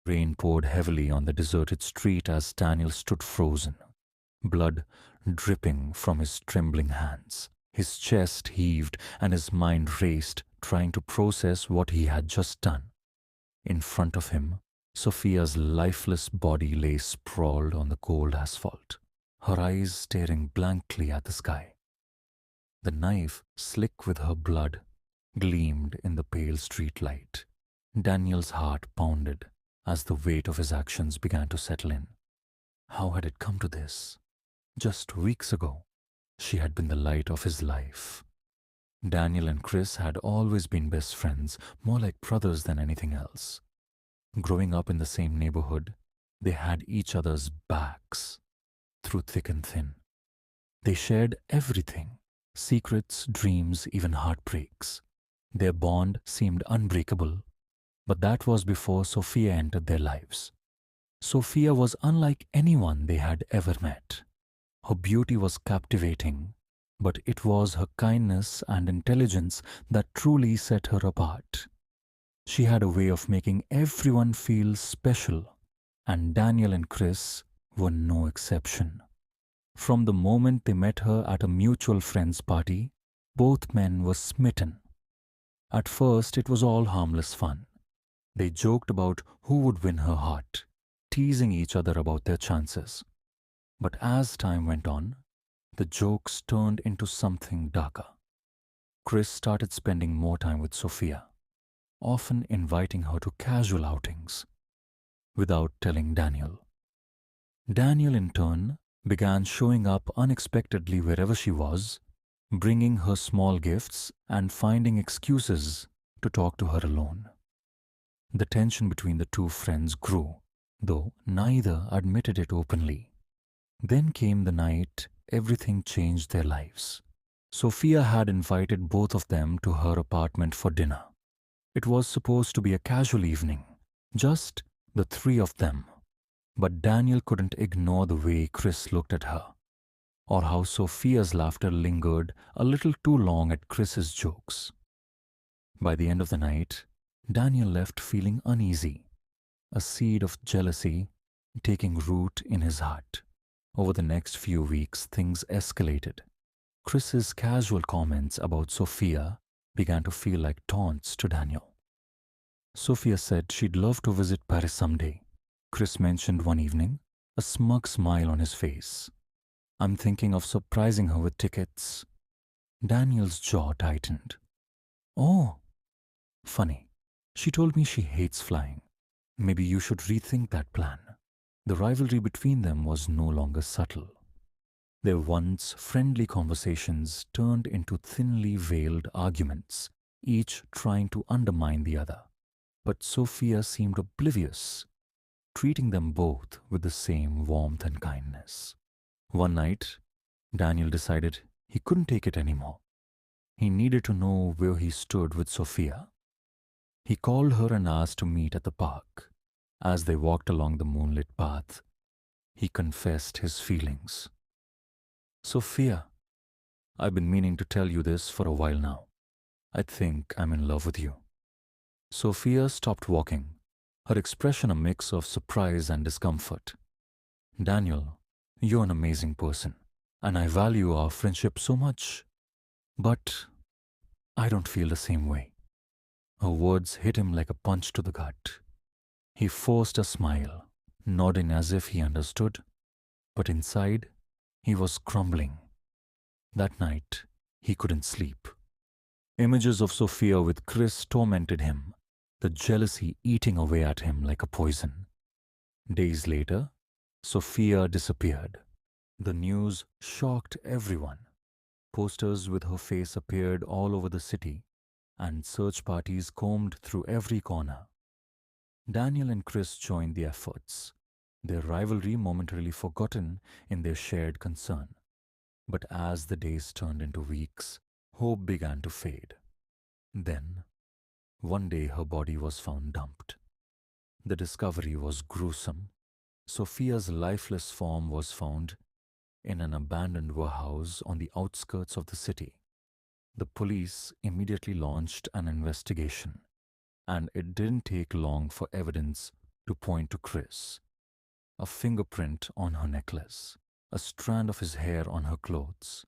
Rain poured heavily on the deserted street as Daniel stood frozen, blood dripping from his trembling hands. His chest heaved and his mind raced, trying to process what he had just done. In front of him, Sophia's lifeless body lay sprawled on the cold asphalt, her eyes staring blankly at the sky. The knife, slick with her blood, gleamed in the pale street light. Daniel's heart pounded as the weight of his actions began to settle in. How had it come to this? Just weeks ago, she had been the light of his life. Daniel and Chris had always been best friends, more like brothers than anything else. Growing up in the same neighborhood, they had each other's backs, through thick and thin. They shared everything, secrets, dreams, even heartbreaks. Their bond seemed unbreakable, but that was before Sophia entered their lives. Sophia was unlike anyone they had ever met. Her beauty was captivating, but it was her kindness and intelligence that truly set her apart. She had a way of making everyone feel special, and Daniel and Chris were no exception. From the moment they met her at a mutual friend's party, both men were smitten. At first, it was all harmless fun. They joked about who would win her heart, teasing each other about their chances. But as time went on, the jokes turned into something darker. Chris started spending more time with Sophia, often inviting her to casual outings, without telling Daniel. Daniel, in turn, began showing up unexpectedly wherever she was, bringing her small gifts and finding excuses to talk to her alone. The tension between the two friends grew, though neither admitted it openly. Then came the night everything changed their lives. Sophia had invited both of them to her apartment for dinner. It was supposed to be a casual evening, just the three of them. But Daniel couldn't ignore the way Chris looked at her, or how Sophia's laughter lingered a little too long at Chris's jokes. By the end of the night, Daniel left feeling uneasy, a seed of jealousy taking root in his heart. Over the next few weeks, things escalated. Chris's casual comments about Sophia began to feel like taunts to Daniel. Sophia said she'd love to visit Paris someday. Chris mentioned one evening, a smug smile on his face. I'm thinking of surprising her with tickets. Daniel's jaw tightened. Oh, funny. She told me she hates flying. Maybe you should rethink that plan. The rivalry between them was no longer subtle. Their once friendly conversations turned into thinly veiled arguments, each trying to undermine the other. But Sophia seemed oblivious, treating them both with the same warmth and kindness. One night, Daniel decided he couldn't take it anymore. He needed to know where he stood with Sophia. He called her and asked to meet at the park. As they walked along the moonlit path, he confessed his feelings. Sophia, I've been meaning to tell you this for a while now. I think I'm in love with you. Sophia stopped walking, her expression a mix of surprise and discomfort. Daniel, you're an amazing person, and I value our friendship so much. But I don't feel the same way. Her words hit him like a punch to the gut. He forced a smile, nodding as if he understood, but inside, he was crumbling. That night, he couldn't sleep. Images of Sophia with Chris tormented him, the jealousy eating away at him like a poison. Days later, Sophia disappeared. The news shocked everyone. Posters with her face appeared all over the city, and search parties combed through every corner. Daniel and Chris joined the efforts, their rivalry momentarily forgotten in their shared concern. But as the days turned into weeks, hope began to fade. Then, one day her body was found dumped. The discovery was gruesome. Sophia's lifeless form was found in an abandoned warehouse on the outskirts of the city. The police immediately launched an investigation, and it didn't take long for evidence to point to Chris. A fingerprint on her necklace, a strand of his hair on her clothes,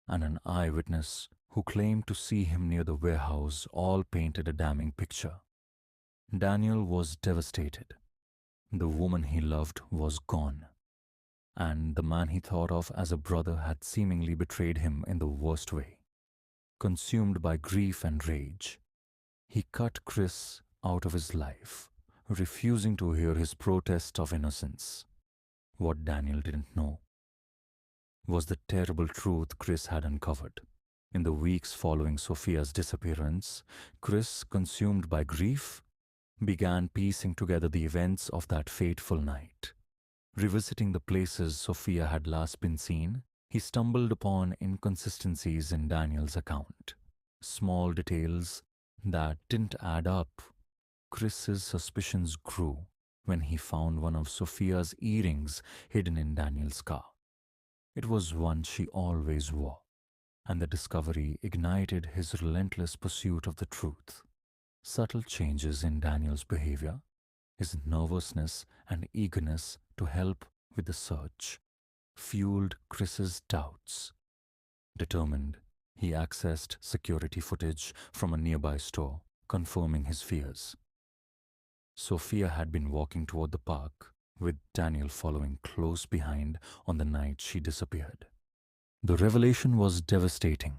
and an eyewitness who claimed to see him near the warehouse all painted a damning picture. Daniel was devastated. The woman he loved was gone, and the man he thought of as a brother had seemingly betrayed him in the worst way. Consumed by grief and rage, he cut Chris out of his life, refusing to hear his protest of innocence. What Daniel didn't know was the terrible truth Chris had uncovered. In the weeks following Sophia's disappearance, Chris, consumed by grief, began piecing together the events of that fateful night. Revisiting the places Sophia had last been seen, he stumbled upon inconsistencies in Daniel's account. Small details that didn't add up. Chris's suspicions grew when he found one of Sophia's earrings hidden in Daniel's car. It was one she always wore, and the discovery ignited his relentless pursuit of the truth. Subtle changes in Daniel's behavior, his nervousness and eagerness to help with the search, fueled Chris's doubts. Determined, he accessed security footage from a nearby store, confirming his fears. Sophia had been walking toward the park, with Daniel following close behind on the night she disappeared. The revelation was devastating.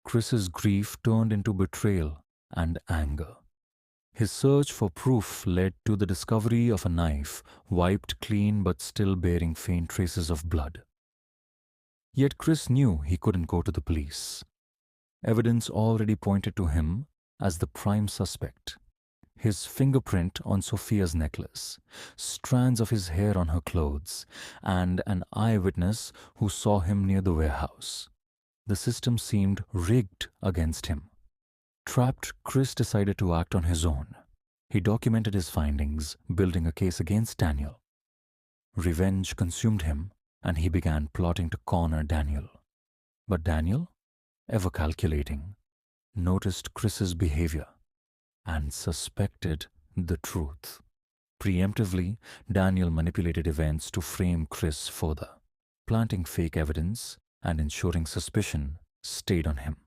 Chris's grief turned into betrayal and anger. His search for proof led to the discovery of a knife, wiped clean but still bearing faint traces of blood. Yet Chris knew he couldn't go to the police. Evidence already pointed to him as the prime suspect. His fingerprint on Sophia's necklace, strands of his hair on her clothes, and an eyewitness who saw him near the warehouse. The system seemed rigged against him. Trapped, Chris decided to act on his own. He documented his findings, building a case against Daniel. Revenge consumed him, and he began plotting to corner Daniel. But Daniel, ever calculating, noticed Chris's behavior and suspected the truth. Preemptively, Daniel manipulated events to frame Chris further, planting fake evidence and ensuring suspicion stayed on him.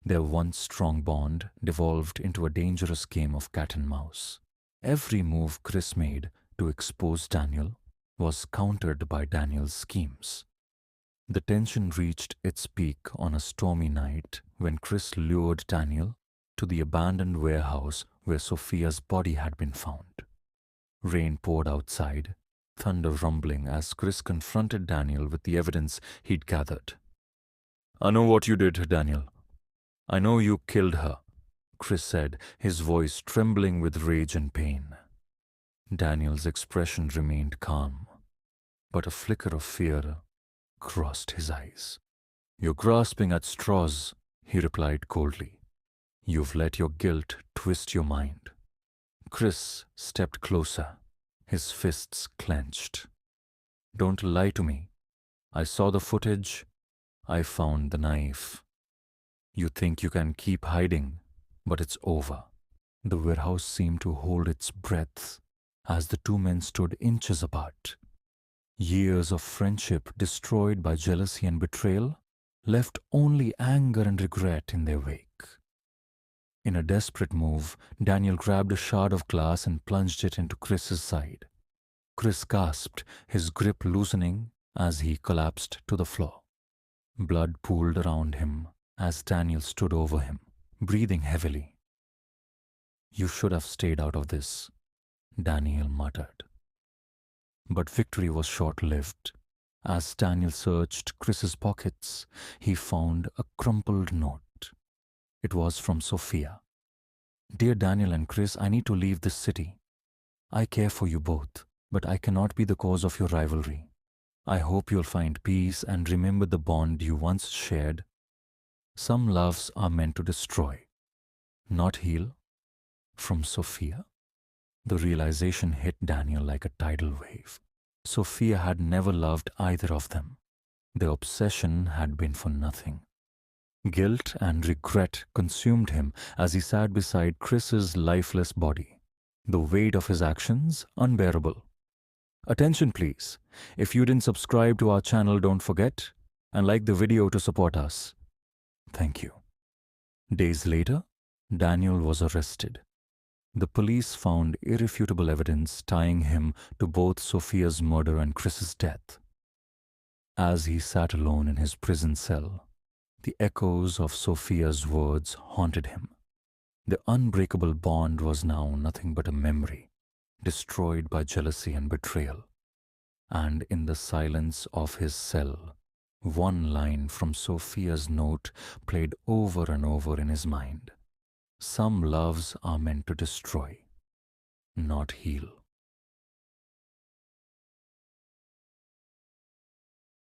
Their once strong bond devolved into a dangerous game of cat and mouse. Every move Chris made to expose Daniel was countered by Daniel's schemes. The tension reached its peak on a stormy night when Chris lured Daniel to the abandoned warehouse where Sophia's body had been found. Rain poured outside, thunder rumbling as Chris confronted Daniel with the evidence he'd gathered. "I know what you did, Daniel. I know you killed her," Chris said, his voice trembling with rage and pain. Daniel's expression remained calm, but a flicker of fear crossed his eyes. "You're grasping at straws," he replied coldly. "You've let your guilt twist your mind." Chris stepped closer, his fists clenched. "Don't lie to me. I saw the footage. I found the knife. You think you can keep hiding, but it's over." The warehouse seemed to hold its breath as the two men stood inches apart. Years of friendship destroyed by jealousy and betrayal left only anger and regret in their wake. In a desperate move, Daniel grabbed a shard of glass and plunged it into Chris's side. Chris gasped, his grip loosening as he collapsed to the floor. Blood pooled around him as Daniel stood over him, breathing heavily. "You should have stayed out of this," Daniel muttered. But victory was short-lived. As Daniel searched Chris's pockets, he found a crumpled note. It was from Sophia. "Dear Daniel and Chris, I need to leave this city. I care for you both, but I cannot be the cause of your rivalry. I hope you'll find peace and remember the bond you once shared. Some loves are meant to destroy, not heal." From Sophia? The realization hit Daniel like a tidal wave. Sophia had never loved either of them. Their obsession had been for nothing. Guilt and regret consumed him as he sat beside Chris's lifeless body. the weight of his actions unbearable. Attention please. If you didn't subscribe to our channel, don't forget and like the video to support us. Thank you. Days later, Daniel was arrested. The police found irrefutable evidence tying him to both Sophia's murder and Chris's death. As he sat alone in his prison cell, the echoes of Sophia's words haunted him. The unbreakable bond was now nothing but a memory, destroyed by jealousy and betrayal. And in the silence of his cell, one line from Sophia's note played over and over in his mind. Some loves are meant to destroy, not heal.